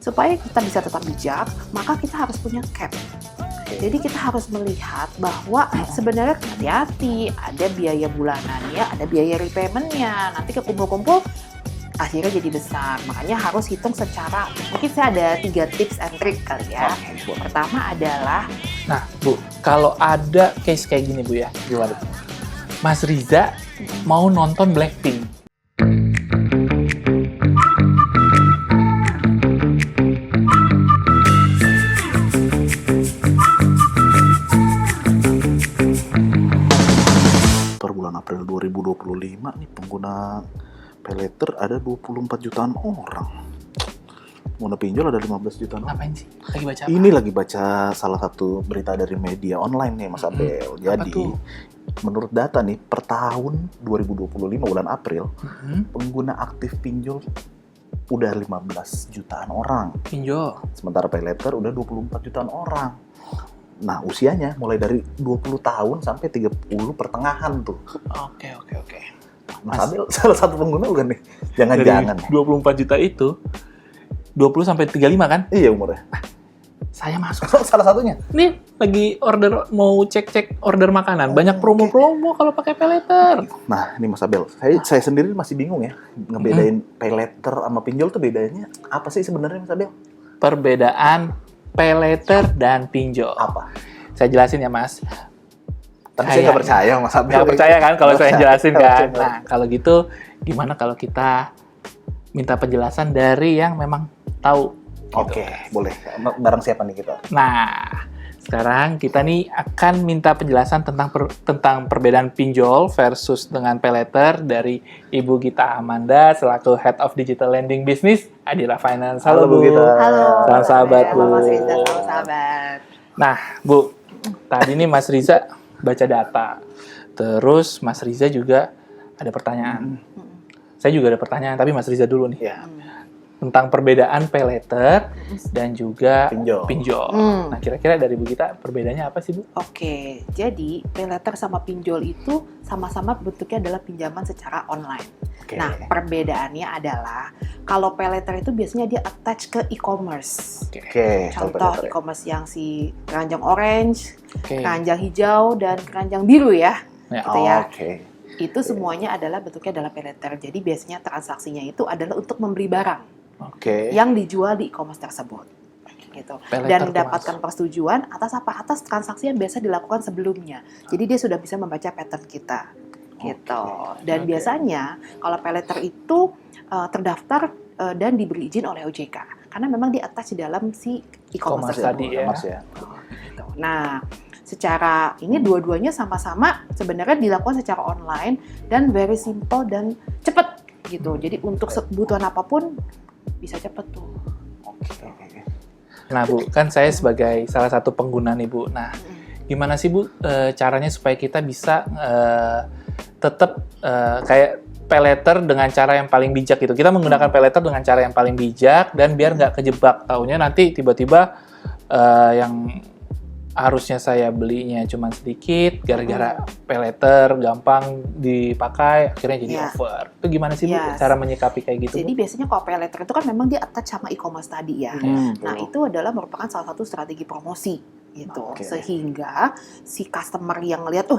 supaya kita bisa tetap bijak, maka kita harus punya cap. Jadi kita harus melihat bahwa sebenarnya hati-hati, ada biaya bulanannya, ada biaya repayment-nya. Nanti kekumpul-kumpul akhirnya jadi besar. Makanya harus hitung secara, mungkin saya ada 3 tips and trick kali ya. Pertama adalah, Nah, Bu, kalau ada case kayak gini, Bu ya. Gimana? Mas Riza mau nonton Blackpink. Per bulan April 2025 nih pengguna paylater ada 24 jutaan orang. Pengguna pinjol ada 15 jutaan orang. Ngapain sih? Lagi baca apa? Ini lagi baca salah satu berita dari media online nih Mas Abel. Jadi tuh? menurut data nih per tahun 2025 bulan April pengguna aktif pinjol udah 15 jutaan orang. Pinjol. Sementara paylater udah 24 jutaan orang. Nah, usianya mulai dari 20 tahun sampai 30 pertengahan tuh. Oke. Mas Abel salah satu pengguna bukan nih? Jangan-jangan. Dari 24 juta itu 20 sampai 35 kan? Iya umurnya. Saya masuk. Salah satunya. Nih lagi order, mau cek order makanan. Banyak promo-promo kalau pakai paylater. Nah, ini Mas Abel, saya sendiri masih bingung ya ngebedain paylater sama pinjol tuh bedanya apa sih sebenarnya Mas Abel? Perbedaan paylater dan pinjol. Apa? Saya jelasin ya, Mas. Tapi saya nggak percaya Mas Abel. Nggak percaya kan kalau Nggak saya percaya. jelasin kan? Oke. Nah, kalau gitu gimana kalau kita minta penjelasan dari yang memang tahu? Oke, boleh. Bareng siapa nih kita? Nah, sekarang kita nih akan minta penjelasan tentang perbedaan pinjol versus dengan paylater dari Ibu Gita Amanda selaku Head of Digital Lending Business Adira Finance. Halo, Bu. Gita. halo. Salam sahabat, Bu. Halo Mas Riza, salam sahabat. Nah, Bu, tadi nih Mas Riza baca data. Terus Mas Riza juga ada pertanyaan. Saya juga ada pertanyaan, tapi Mas Riza dulu nih. Ya, Tentang perbedaan paylater dan juga Pinjol. pinjol. Nah, kira-kira dari Bu Gita perbedaannya apa sih, Bu? Oke, jadi paylater sama pinjol itu sama-sama bentuknya adalah pinjaman secara online. Oke. Nah, perbedaannya adalah kalau paylater itu biasanya dia attach ke e-commerce. Oke, kalau Contoh paylater ya. e-commerce yang si keranjang orange, Oke. keranjang hijau, dan keranjang biru ya. Ya. Gitu ya. Oke. Itu semuanya adalah bentuknya adalah paylater. Jadi biasanya transaksinya itu adalah untuk membeli barang Oke. yang dijual di e-commerce tersebut. Gitu. Paylater Dan tuh, mendapatkan persetujuan atas apa? Atas transaksi yang biasa dilakukan sebelumnya. Jadi dia sudah bisa membaca pattern kita. Gitu. Dan Oke. biasanya kalau paylater itu terdaftar dan diberi izin oleh OJK. Karena memang di attach di dalam si e-commerce E-commerce tadi ya. Mas ya. gitu. Nah, secara ini dua-duanya sama-sama sebenarnya dilakukan secara online dan very simple dan cepat gitu. Jadi untuk kebutuhan apapun bisa cepet tuh. Oke. Nah, Bu, kan saya sebagai salah satu pengguna nih, Bu. Nah, gimana sih, Bu, caranya supaya kita bisa tetap kayak paylater dengan cara yang paling bijak gitu. Kita menggunakan paylater dengan cara yang paling bijak dan biar nggak kejebak. Taunya nanti tiba-tiba yang harusnya saya belinya cuma sedikit, gara-gara paylater gampang dipakai, akhirnya jadi Ya. over. Itu gimana sih, Bu, Yes. cara menyikapi kayak gitu, Jadi Bu? biasanya kalau paylater itu kan memang dia attach sama e-commerce tadi ya. Nah, itu adalah merupakan salah satu strategi promosi gitu. Oke. Sehingga si customer yang ngelihat,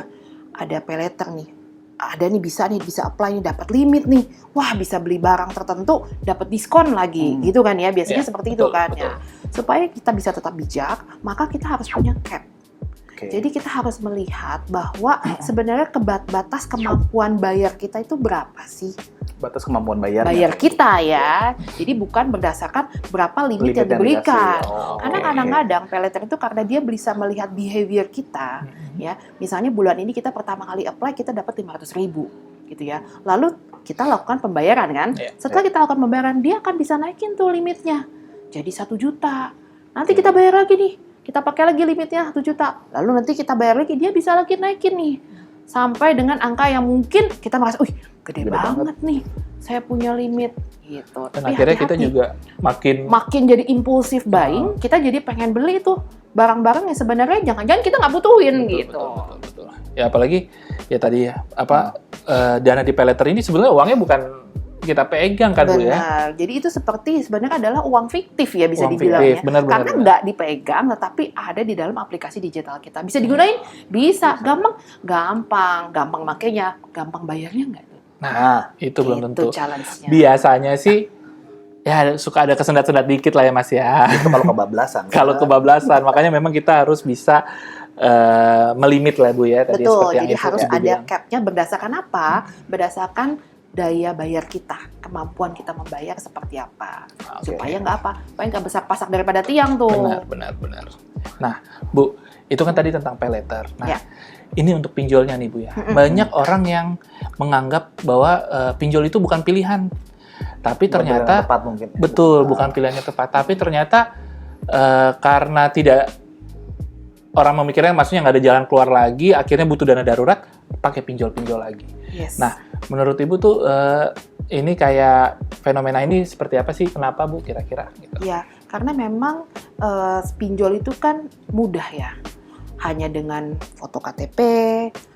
ada paylater nih. Ada nih bisa apply nih, dapat limit nih. Wah, bisa beli barang tertentu, dapat diskon lagi. Gitu kan ya. Biasanya Ya, seperti itu betul, kan betul. ya. Supaya kita bisa tetap bijak, maka kita harus punya cap. Oke. Jadi kita harus melihat bahwa sebenarnya batas kemampuan bayar kita itu berapa sih? Batas kemampuan bayarnya. Bayar kita ya. Jadi bukan berdasarkan berapa limit yang diberikan. Karena kadang-kadang paylater itu karena dia bisa melihat behavior kita, ya. Misalnya bulan ini kita pertama kali apply kita dapat 500.000 gitu ya. Lalu kita lakukan pembayaran kan. Iya. Setelah kita lakukan pembayaran dia akan bisa naikin tuh limitnya. Jadi 1 juta. Nanti kita bayar lagi nih. Kita pakai lagi limitnya 1 juta. Lalu nanti kita bayar lagi dia bisa lagi naikin nih. Sampai dengan angka yang mungkin kita merasa, gede banget nih. Saya punya limit gitu. Dan Tapi akhirnya kita hati-hati. juga makin jadi impulsif buying, kita jadi pengen beli tuh barang-barang yang sebenarnya jangan-jangan kita nggak butuhin gitu. Betul. Ya apalagi ya tadi ya dana di paylater ini sebenarnya uangnya bukan kita pegang kan Bu ya. Benar. Jadi itu seperti sebenarnya adalah uang fiktif ya bisa Uang dibilang fiktif, ya. benar, benar, Karena benar. nggak dipegang tetapi ada di dalam aplikasi digital kita. Bisa digunain? Bisa. Gampang makanya. Gampang bayarnya nggak? Nah, Itu belum tentu. challenge-nya. Biasanya sih ya suka ada kesendat-sendat dikit lah ya Mas ya. itu kalau kebablasan. Kalau kan? kebablasan, makanya memang kita harus bisa melimit lah Bu ya tadi Betul, seperti yang jadi Ibu harus ada bilang. cap-nya berdasarkan apa? Berdasarkan daya bayar kita, kemampuan kita membayar seperti apa. Oke. Supaya nggak apa, supaya nggak besar-pasak daripada tiang tuh. Benar. Nah, Bu, itu kan tadi tentang pay letter. Nah, Ya. ini untuk pinjolnya nih Bu ya. Banyak orang yang menganggap bahwa pinjol itu bukan pilihan. Tapi Bukan pilihan ternyata yang tepat mungkin. betul, bukan pilihan yang tepat. Tapi ternyata karena tidak orang memikirnya maksudnya nggak ada jalan keluar lagi, akhirnya butuh dana darurat, pakai pinjol-pinjol lagi. Yes. Nah, menurut Ibu tuh ini kayak fenomena ini seperti apa sih? Kenapa Bu kira-kira? Gitu. Ya, karena memang pinjol itu kan mudah ya. Hanya dengan foto KTP,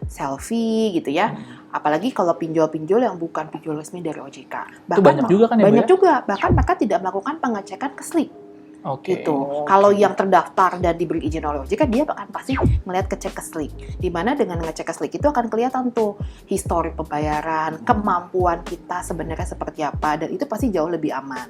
selfie gitu ya. Apalagi kalau pinjol-pinjol yang bukan pinjol resmi dari OJK. Itu banyak juga kan ya, Bu, banyak ya? juga. Bahkan mereka tidak melakukan pengecekan ke SLIK. Oke. Gitu. Kalau yang terdaftar dan diberi izin oleh OJK, dia akan pasti melihat kecek ke SLIK. Di mana dengan ngecek ke SLIK itu akan kelihatan tuh histori pembayaran, kemampuan kita sebenarnya seperti apa, dan itu pasti jauh lebih aman.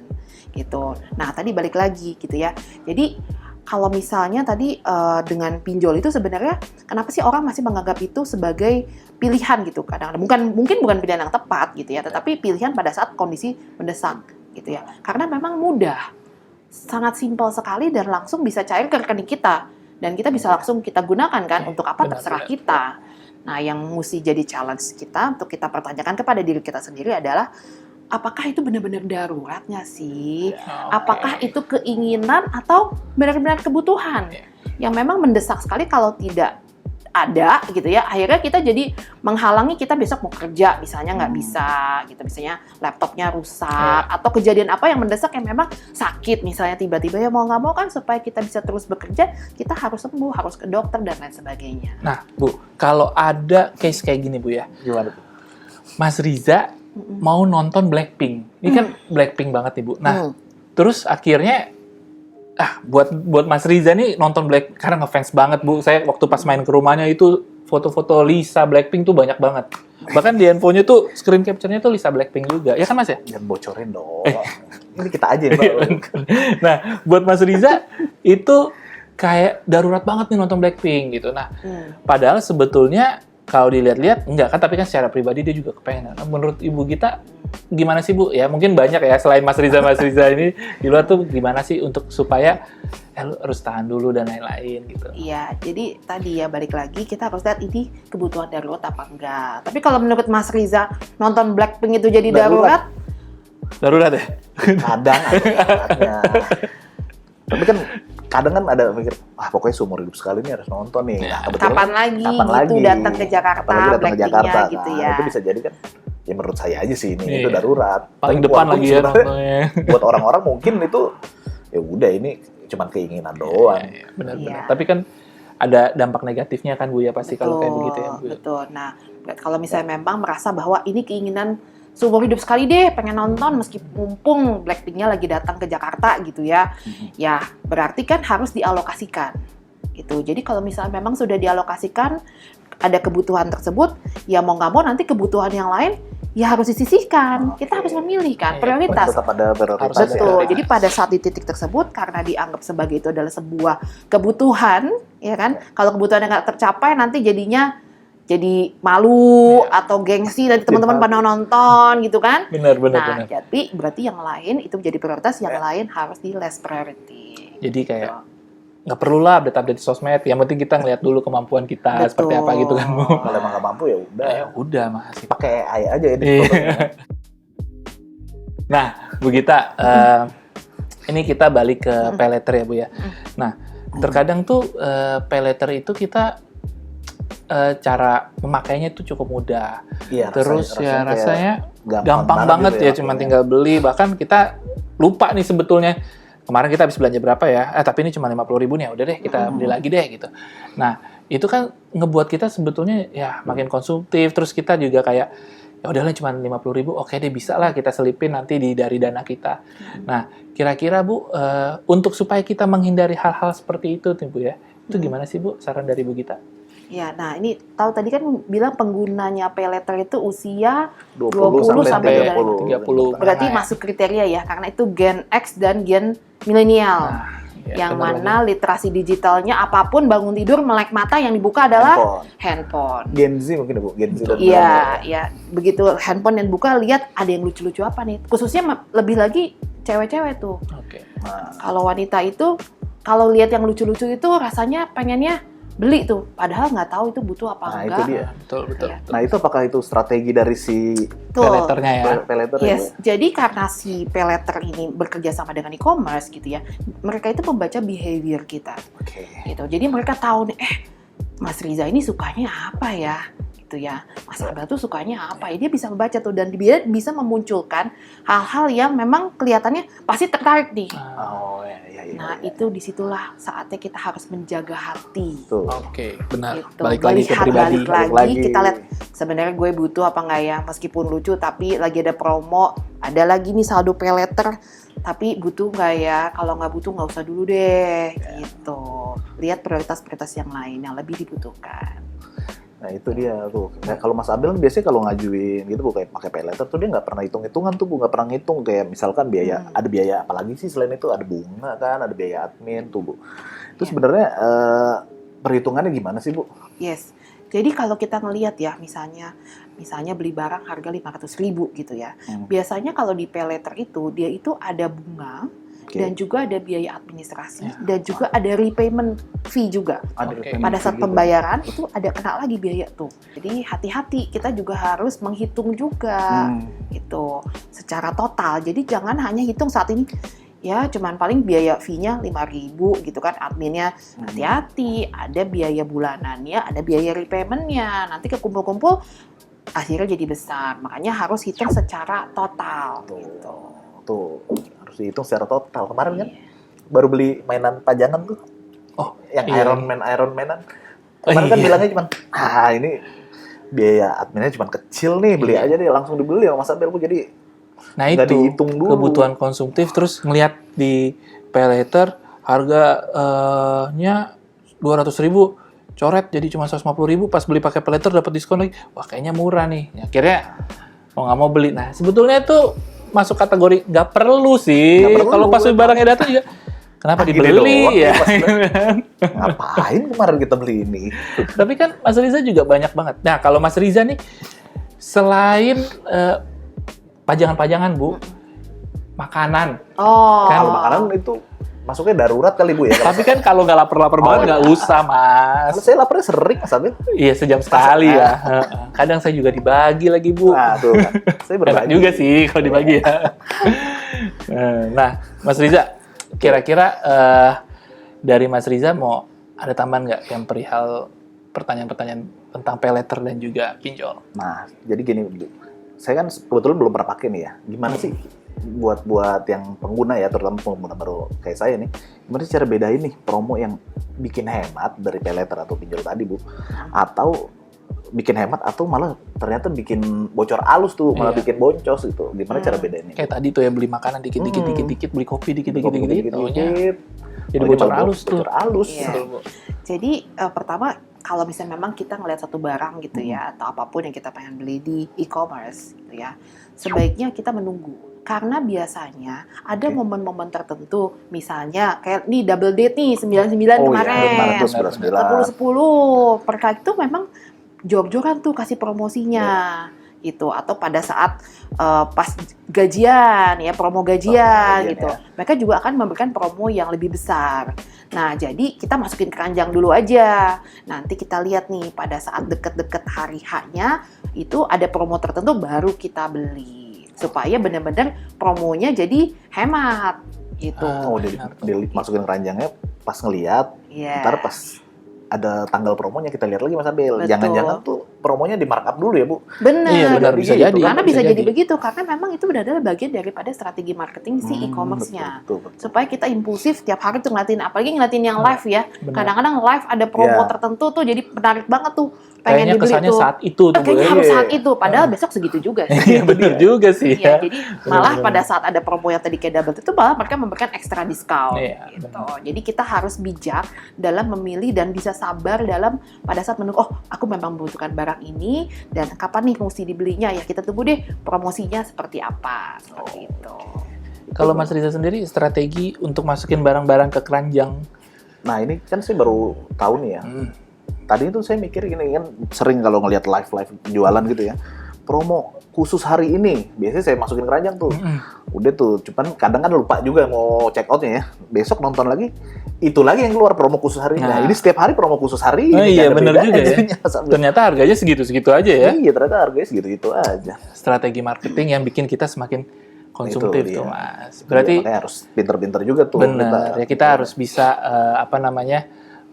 Gitu. Nah, tadi balik lagi gitu ya. Jadi kalau misalnya tadi dengan pinjol itu sebenarnya kenapa sih orang masih menganggap itu sebagai pilihan gitu? Kadang-kadang mungkin bukan pilihan yang tepat gitu ya, tetapi pilihan pada saat kondisi mendesak gitu ya. Karena memang mudah. Sangat simpel sekali dan langsung bisa cair ke rekening kita dan kita bisa langsung kita gunakan kan untuk apa benar, terserah benar. kita. Nah, yang mesti jadi challenge kita untuk kita pertanyakan kepada diri kita sendiri adalah apakah itu benar-benar daruratnya sih? Apakah itu keinginan atau benar-benar kebutuhan yang memang mendesak sekali kalau tidak ada gitu ya, akhirnya kita jadi menghalangi kita besok mau kerja misalnya nggak bisa gitu, misalnya laptopnya rusak atau kejadian apa yang mendesak yang memang sakit misalnya tiba-tiba ya mau nggak mau kan supaya kita bisa terus bekerja kita harus sembuh, harus ke dokter dan lain sebagainya. Nah, Bu, kalau ada case kayak gini Bu ya, Gimana tuh? Mas Riza mau nonton Blackpink. Ini kan Blackpink banget nih Bu. Nah, terus akhirnya buat Mas Riza nih nonton Black karena ngefans banget Bu. Saya waktu pas main ke rumahnya itu foto-foto Lisa Blackpink tuh banyak banget. Bahkan di handphonenya tuh screen capture-nya tuh Lisa Blackpink juga. Ya kan Mas ya? Jangan bocorin dong. Ini kita aja yang Iya, tahu. Nah, buat Mas Riza itu kayak darurat banget nih nonton Blackpink gitu. Nah, padahal sebetulnya kalau dilihat-lihat enggak kan, tapi kan secara pribadi dia juga kepengen. Nah, menurut Ibu Gita gimana sih Bu? Ya mungkin banyak ya selain Mas Riza ini di luar tuh gimana sih untuk supaya lu harus tahan dulu dan lain-lain gitu. Iya, jadi tadi ya balik lagi kita harus lihat ini kebutuhan darurat apa enggak. Tapi kalau menurut Mas Riza nonton Blackpink itu jadi darurat, Darurat ya? Kadang ada saatnya. Tapi kan kadang kan ada pikir, pokoknya seumur hidup sekali nih harus nonton nih. Nah, kebetulan kapan lagi kapan gitu lagi? datang ke Jakarta, Kapan lagi datang ke Blackpink-nya Jakarta? gitu Nah, ya. itu bisa jadi kan, ya menurut saya aja sih ini itu Iya. darurat. Paling Tapi depan walaupun lagi ya sebenarnya nontonnya. buat orang-orang mungkin itu ya udah ini cuman keinginan doang. Iya, benar-benar. Iya. Tapi kan ada dampak negatifnya kan Bu ya pasti kalau kayak begitu ya Bu. Betul. Nah, kalau misalnya memang merasa bahwa ini keinginan seumur hidup sekali deh pengen nonton meskipun mumpung Blackpink-nya lagi datang ke Jakarta gitu ya. Ya, berarti kan harus dialokasikan. Gitu. Jadi kalau misalnya memang sudah dialokasikan ada kebutuhan tersebut, ya mau nggak mau nanti kebutuhan yang lain ya harus disisihkan. Kita harus memilih kan Iya, prioritas. Tetap ada prioritas. Harus Betul. ya. Jadi pada saat di titik tersebut karena dianggap sebagai itu adalah sebuah kebutuhan, ya kan? Kalau kebutuhan yang nggak tercapai nanti jadinya jadi malu atau gengsi dari teman-teman pada nonton gitu kan? Benar. Nah, jadi berarti yang lain itu menjadi prioritas, yang lain harus di less priority. Jadi kayak nggak perlu lah update-update di sosmed. Yang penting kita ngeliat dulu kemampuan kita Betul. seperti apa gitu kan Bu. Kalau emang nggak mampu ya udah. Ya udah Mas. Pakai AI aja ini. Iya. Nah, Bu Gita, ini kita balik ke pay letter ya Bu ya. Nah, terkadang tuh pay letter itu kita cara memakainya itu cukup mudah. Iya, Terus rasanya rasanya kayak gampang banget gitu ya, cuma tinggal beli. Bahkan kita lupa nih sebetulnya kemarin kita habis belanja berapa ya? Tapi ini cuma 50.000 nih, ya udah deh kita beli lagi deh gitu. Nah, itu kan ngebuat kita sebetulnya ya makin konsumtif. Terus kita juga kayak ya udahlah cuma 50.000, oke deh bisa lah kita selipin nanti dari dana kita. Nah, kira-kira Bu, untuk supaya kita menghindari hal-hal seperti itu nih Bu ya, itu gimana sih Bu saran dari Bu Gita? Ya, nah ini tahu tadi kan bilang penggunanya pay letter itu usia 20 sampai 30. berarti Menengah ya. masuk kriteria ya, karena itu Gen X dan Gen milenial. Ya, yang benar mana literasi digitalnya apapun bangun tidur melek mata yang dibuka adalah handphone. Gen Z mungkin Bu, Gen Z dan Iya, ya begitu handphone yang buka lihat ada yang lucu-lucu apa nih. Khususnya lebih lagi cewek-cewek tuh. Oke. Nah, Kalau wanita itu kalau lihat yang lucu-lucu itu rasanya pengennya beli tuh, padahal nggak tahu itu butuh apa nah enggak. itu dia. Betul. Iya. Nah itu apakah itu strategi dari si Tuh. Peleternya ya. peleter Yes, jadi karena si peleter ini bekerja sama dengan e-commerce gitu ya, mereka itu membaca behavior kita, Oke. gitu. Jadi mereka tahu nih, Mas Riza ini sukanya apa ya, gitu ya. Mas Abel tuh sukanya apa ya? Dia bisa membaca tuh dan dia bisa memunculkan hal-hal yang memang kelihatannya pasti tertarik nih. Oh ya. Nah itu disitulah saatnya kita harus menjaga hati. Tuh. Oke, benar. Gitu. Balik lagi ke Melihat, pribadi. balik lagi, Lagi. kita lihat sebenarnya gue butuh apa nggak ya, meskipun lucu tapi lagi ada promo, ada lagi nih saldo pay letter, tapi butuh nggak ya, kalau nggak butuh nggak usah dulu deh, gitu. Lihat prioritas-prioritas yang lain yang lebih dibutuhkan. Nah itu dia tuh. Nah, kalau Mas Abel biasanya kalau ngajuin gitu Bu kayak pakai pay letter tuh dia nggak pernah hitung-hitungan tuh Bu, nggak pernah ngitung kayak misalkan biaya, ada biaya apalagi sih selain itu ada bunga kan, ada biaya admin tuh Bu. Itu sebenarnya perhitungannya gimana sih Bu? Yes. Jadi kalau kita ngelihat ya, misalnya beli barang harga 500.000 gitu ya. Biasanya kalau di pay letter itu dia itu ada bunga, dan juga ada biaya administrasi, dan juga ada repayment fee juga. Pada saat pembayaran itu ada kena lagi biaya tuh. Jadi hati-hati, kita juga harus menghitung juga itu secara total. Jadi jangan hanya hitung saat ini ya cuman paling biaya fee-nya 5.000 gitu kan, adminnya. Hati-hati, ada biaya bulanannya, ada biaya repayment-nya. Nanti kekumpul-kumpul akhirnya jadi besar. Makanya harus hitung secara total gitu. Tuh harus dihitung secara total. Kemarin kan baru beli mainan pajangan tuh. Oh, yang iya. Iron Man-An. Kemarin kan bilangnya cuma, ini biaya adminnya cuma kecil nih, beli aja deh, langsung dibeli sama Mas Abel Bu. Jadi Nah nggak itu dihitung dulu. kebutuhan konsumtif, terus ngelihat di pay letter harganya 200.000, coret jadi cuma 150.000, pas beli pakai pay letter dapat diskon lagi, wah kayaknya murah nih. Akhirnya mau nggak mau beli. Nah sebetulnya itu masuk kategori nggak perlu sih. Kalau pas barangnya datang juga kenapa dibeli doang, ya? Ngapain kemarin kita beli ini? Tapi kan Mas Riza juga banyak banget. Nah kalau Mas Riza nih selain pajangan-pajangan Bu, makanan. Oh. Kan Kalau makanan itu masuknya darurat kali Bu ya. Tapi kan kalau nggak lapar-lapar banget nggak usah Mas. Kalau saya laparnya sering Mas Abel. Iya sejam sekali ya. Kadang saya juga dibagi lagi Bu. Nah tuh kan. Saya Enak berbagi. juga sih kalau dibagi ya. Nah Mas Riza, kira-kira dari Mas Riza mau ada tambahan nggak yang perihal pertanyaan-pertanyaan tentang pay letter dan juga pinjol? Nah, jadi gini, Bu. Saya kan kebetulan belum pernah pakai nih ya. Gimana sih buat yang pengguna ya, terutama pengguna baru kayak saya nih, gimana sih cara bedain nih promo yang bikin hemat dari pay letter atau pinjol tadi Bu, atau bikin hemat atau malah ternyata bikin bocor alus tuh, malah bikin boncos gitu. Gimana cara bedainnya? Kayak tadi tuh ya beli makanan dikit-dikit, beli kopi dikit-dikit, jadi Oh, bocor ini alus tuh. Bocor alus. Iya. Betul, Bu. Jadi pertama kalau misalnya memang kita ngelihat satu barang gitu ya, atau apapun yang kita pengen beli di e-commerce gitu ya, sebaiknya kita menunggu. Karena biasanya ada momen-momen tertentu, misalnya kayak nih double date nih 99 kemarin, 10 per kali itu memang jor-joran tuh kasih promosinya. Gitu, atau pada saat pas gajian ya, promo gajian gitu, mereka juga akan memberikan promo yang lebih besar. Nah jadi kita masukin keranjang dulu aja, nanti kita lihat nih pada saat deket-deket hari H-nya itu ada promo tertentu baru kita beli supaya benar-benar promonya jadi hemat gitu. Oh, dimasukin keranjangnya pas ngeliat, ntar pas ada tanggal promonya kita lihat lagi Mas Abel. Betul. Jangan-jangan tuh promonya di markup dulu ya, Bu. Benar. Iya, benar, bisa Gitu. jadi. Karena bisa Bisa jadi jadi. begitu, karena memang itu adalah bagian daripada strategi marketing si e-commerce-nya. Betul. Supaya kita impulsif tiap hari tuh ngeliatin, apalagi ngeliatin yang live ya. Benar. Kadang-kadang live ada promo Iya. tertentu tuh jadi menarik banget tuh. Pengen Kayaknya dibeli kesannya tuh. saat itu tuh, Bu. Kayaknya ya. harus saat itu, padahal besok segitu juga sih. Iya, benar juga sih Iya, ya. jadi malah Benar-benar. pada saat ada promo yang tadi kayak double itu malah mereka memberikan ekstra diskon Iya, gitu. benar. Jadi kita harus bijak dalam memilih dan bisa sabar dalam pada saat menunggu, oh aku memang membutuhkan barang ini dan kapan nih mesti dibelinya, ya kita tunggu deh promosinya seperti apa seperti itu. Kalau Mas Riza sendiri strategi untuk masukin barang-barang ke keranjang. Nah, ini kan saya baru tahu nih ya. Tadi itu saya mikir gini kan, sering kalau ngelihat live jualan gitu ya, promo khusus hari ini, biasanya saya masukin keranjang tuh. Udah tuh, cuman kadang kan lupa juga mau check outnya ya. Besok nonton lagi, itu lagi yang keluar promo khusus hari ini. Nah, Nah. ini setiap hari promo khusus hari ini. Oh, iya, nggak ada bener bedanya juga ya. jadinya. Sambil- Ternyata harganya segitu-segitu aja ya. Iya, ternyata harganya segitu-gitu aja. Strategi marketing yang bikin kita semakin konsumtif Itu dia. tuh, Mas. Berarti Iya, makanya harus pinter-pinter juga tuh. benar, ya kita harus bisa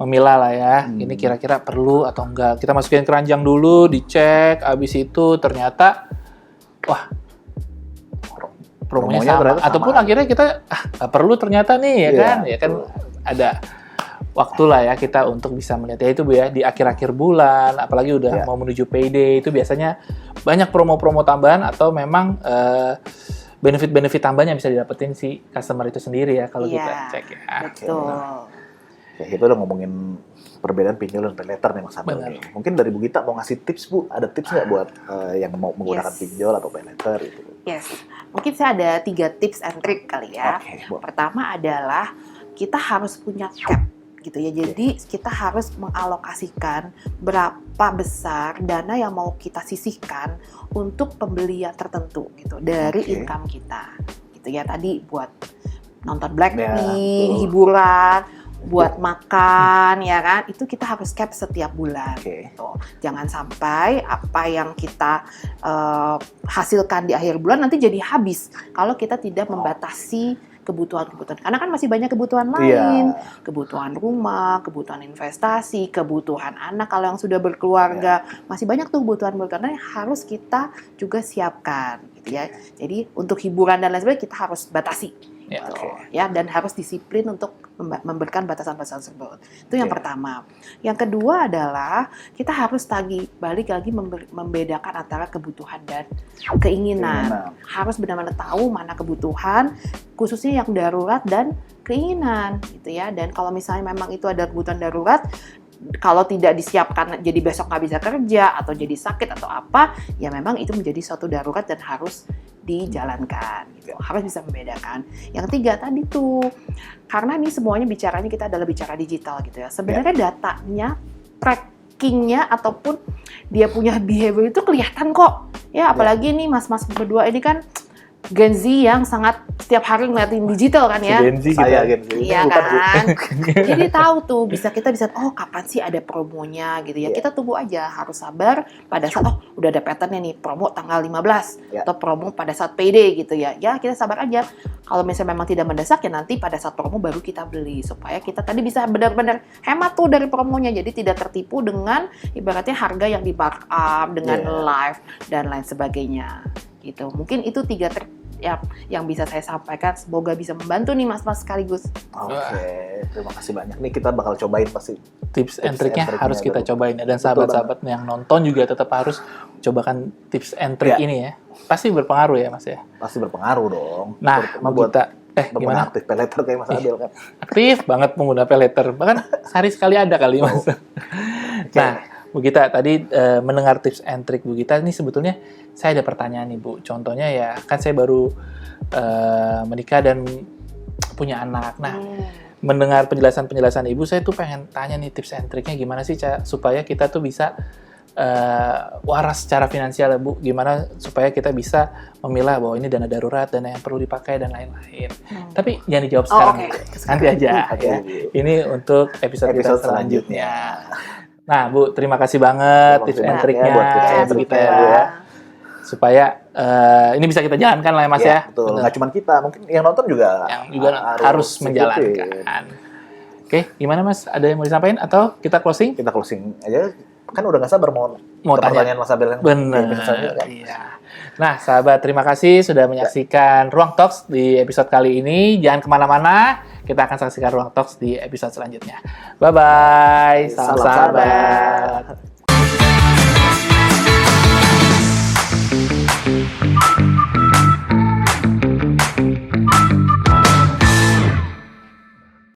memilah lah ya. Ini kira-kira perlu atau enggak. Kita masukin keranjang dulu, dicek, habis itu ternyata wah promonya sama. ternyata sama. Ataupun akhirnya kita nggak perlu ternyata nih ya Iya, kan. Ya kan betul. ada waktu lah ya kita untuk bisa melihat ya itu Bu ya di akhir-akhir bulan, apalagi udah Iya. mau menuju payday itu biasanya banyak promo-promo tambahan atau memang benefit-benefit tambahan yang bisa didapetin si customer itu sendiri ya kalau Iya, kita cek ya. Betul. Ya, kita udah ngomongin perbedaan pinjol dan paylater nih Mas Abel. Benar. nih. Mungkin dari Bu Gita mau ngasih tips Bu, ada tips nggak buat yang mau menggunakan Yes. pinjol atau paylater itu? Yes, mungkin saya ada 3 tips and trick kali ya. Oke, boleh. Pertama adalah kita harus punya cap gitu ya. Jadi kita harus mengalokasikan berapa besar dana yang mau kita sisihkan untuk pembelian tertentu gitu dari Oke. income kita. Gitu ya, tadi buat nonton Blackpink, betul. hiburan, buat makan ya kan. Itu kita harus cap setiap bulan. Oke. Gitu. Jangan sampai apa yang kita hasilkan di akhir bulan nanti jadi habis kalau kita tidak membatasi kebutuhan-kebutuhan. Karena kan masih banyak kebutuhan lain, Iya. kebutuhan rumah, kebutuhan investasi, kebutuhan anak kalau yang sudah berkeluarga, masih banyak tuh kebutuhan-kebutuhan yang harus kita juga siapkan, gitu ya. Jadi untuk hiburan dan lain sebagainya kita harus batasi. Ya, Gitu, oke. ya, dan harus disiplin untuk memberikan batasan-batasan tersebut. Itu yang Oke. pertama. Yang kedua adalah kita harus balik lagi membedakan antara kebutuhan dan keinginan. Harus benar-benar tahu mana kebutuhan, khususnya yang darurat dan keinginan, gitu ya. Dan kalau misalnya memang itu ada kebutuhan darurat, kalau tidak disiapkan jadi besok nggak bisa kerja atau jadi sakit atau apa, ya memang itu menjadi suatu darurat dan harus dijalankan. Gitu. Harus bisa membedakan. Yang tiga tadi tuh, karena ini semuanya bicaranya kita adalah bicara digital gitu ya. Sebenarnya datanya, trackingnya ataupun dia punya behavior itu kelihatan kok. Ya apalagi nih mas-mas berdua ini kan Gen Z yang sangat setiap hari ngeliatin digital kan ya. Gen Z Saya kita. Gen Z. Iya Bukan, Bu. kan. Jadi tahu tuh kita bisa oh kapan sih ada promonya gitu ya. Iya. Kita tunggu aja, harus sabar pada saat oh udah ada patternnya nih promo tanggal 15 Iya. atau promo pada saat payday gitu ya. Ya kita sabar aja. Kalau misalnya memang tidak mendesak ya nanti pada saat promo baru kita beli supaya kita tadi bisa benar-benar hemat tuh dari promonya. Jadi tidak tertipu dengan ibaratnya harga yang di markup dengan Iya. live dan lain sebagainya. Gitu. Mungkin itu 3 trik ya yang bisa saya sampaikan, semoga bisa membantu nih mas-mas sekaligus. Oke, terima kasih banyak. Nih kita bakal cobain pasti. Tips and and triknya triknya harus kita betul. cobain ya. Dan Betul sahabat-sahabat yang nonton juga tetap harus cobakan tips and trick Ya. ini ya. Pasti berpengaruh ya Mas ya. Pasti berpengaruh dong. Nah, Terutama Bu buat Gita, pengguna gimana? aktif paylater kayak Mas Abel kan. Aktif banget pengguna paylater. Bahkan sehari sekali ada kali Mas. Nah, Bu Gita tadi mendengar tips and trick Bu Gita ini sebetulnya saya ada pertanyaan nih Bu. Contohnya ya kan saya baru menikah dan punya anak. Nah, mendengar penjelasan-penjelasan Ibu, saya tuh pengen tanya nih tips and triknya gimana sih supaya kita tuh bisa waras secara finansial ya Bu. Gimana supaya kita bisa memilah bahwa ini dana darurat, dana yang perlu dipakai dan lain-lain. Tapi jangan dijawab sekarang. oke. Bu. Nanti aja Oke. ya. Ini untuk episode kita Episode selanjutnya. Nah, Bu, terima kasih banget Terima tips kasih and banyak triknya ya buat tips and Bu triknya, Gita ya. Bu, ya. Supaya ini bisa kita jalankan lah ya Mas ya. Betul. Bener. Nggak cuma kita, mungkin yang nonton juga Yang juga harus ikutin. menjalankan. Oke, gimana Mas? Ada yang mau disampaikan atau kita closing? Kita closing aja. kan udah nggak sabar mau ke tanya. pertanyaan Mas Abel yang Bener. di episode selanjutnya kan. Iya. Nah, sahabat, terima kasih sudah menyaksikan Ruang Talks di episode kali ini. Jangan kemana-mana, kita akan saksikan Ruang Talks di episode selanjutnya. Bye-bye. Salam Salam sahabat.